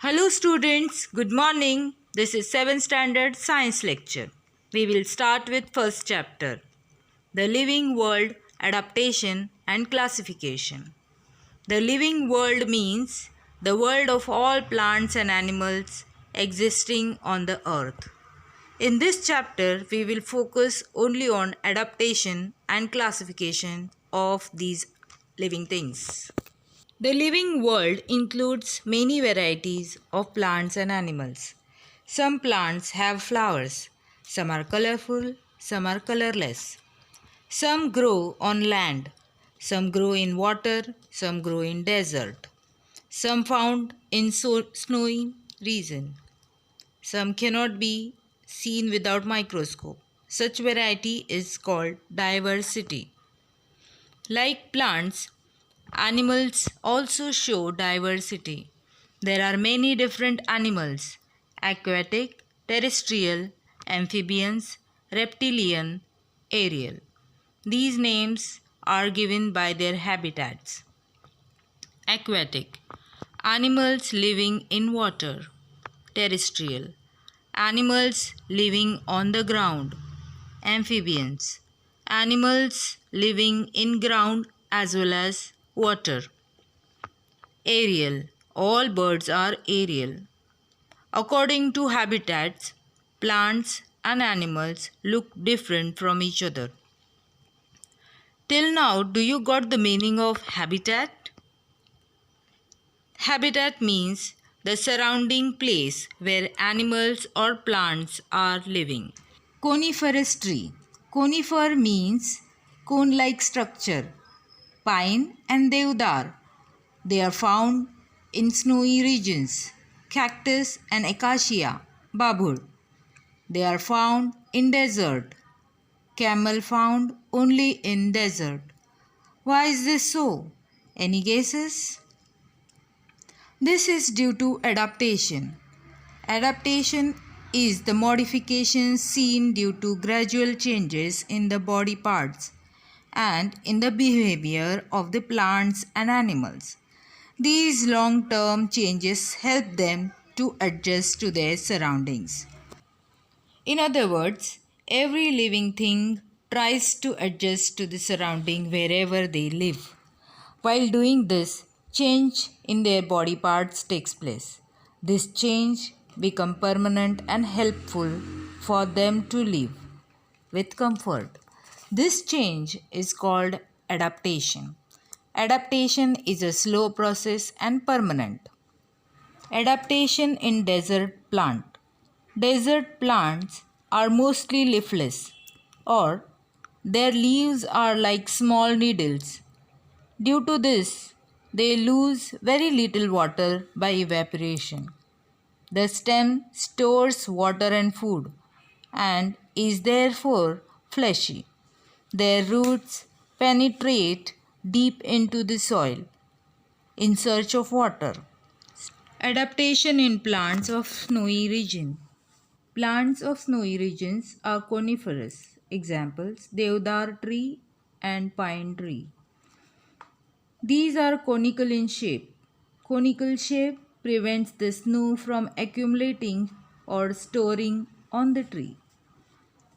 Hello students, good morning. This is 7th standard science lecture. We will start with first chapter, The Living World, Adaptation and Classification. The living world means the world of all plants and animals existing on the earth. In this chapter, we will focus only on adaptation and classification of these living things. The living world includes many varieties of plants and animals. Some plants have flowers, some are colorful, some are colorless. Some grow on land, some grow in water, some grow in desert. Some found in snowy region. Some cannot be seen without microscope. Such variety is called diversity. Like plants, animals also show diversity. There are many different animals: aquatic, terrestrial, amphibians, reptilian, aerial. These names are given by their habitats. Aquatic, animals living in water. Terrestrial, animals living on the ground. Amphibians, animals living in ground as well as water. Aerial, all birds are aerial. According to habitats, plants and animals look different from each other. Till now, do you got the meaning of habitat? Habitat means the surrounding place where animals or plants are living. Coniferous tree. Conifer means cone-like structure. Pine and deodar. They are found in snowy regions. Cactus and acacia. Babur. They are found in desert. Camel found only in desert. Why is this so? Any guesses? This is due to adaptation. Adaptation is the modification seen due to gradual changes in the body parts and in the behavior of the plants and animals. These long-term changes help them to adjust to their surroundings. In other words, every living thing tries to adjust to the surrounding wherever they live. While doing this, change in their body parts takes place. This change becomes permanent and helpful for them to live with comfort. This change is called adaptation. Adaptation is a slow process and permanent. Adaptation in desert plant. Desert plants are mostly leafless, or their leaves are like small needles. Due to this, they lose very little water by evaporation. The stem stores water and food and is therefore fleshy. Their roots penetrate deep into the soil in search of water. Adaptation in plants of snowy region. Plants of snowy regions are coniferous. Examples: deodar tree and pine tree. These are conical in shape. Conical shape prevents the snow from accumulating or storing on the tree.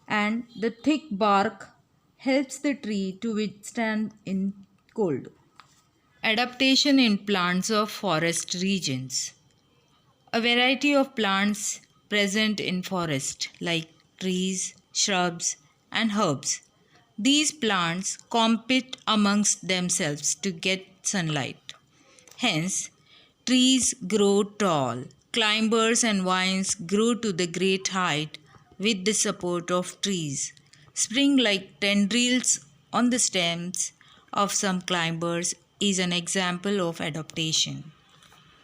And the thick bark helps the tree to withstand in cold. Adaptation in plants of forest regions. A variety of plants present in forest like trees, shrubs and herbs. These plants compete amongst themselves to get sunlight. Hence, trees grow tall. Climbers and vines grow to the great height with the support of trees. Spring like tendrils on the stems of some climbers is an example of adaptation.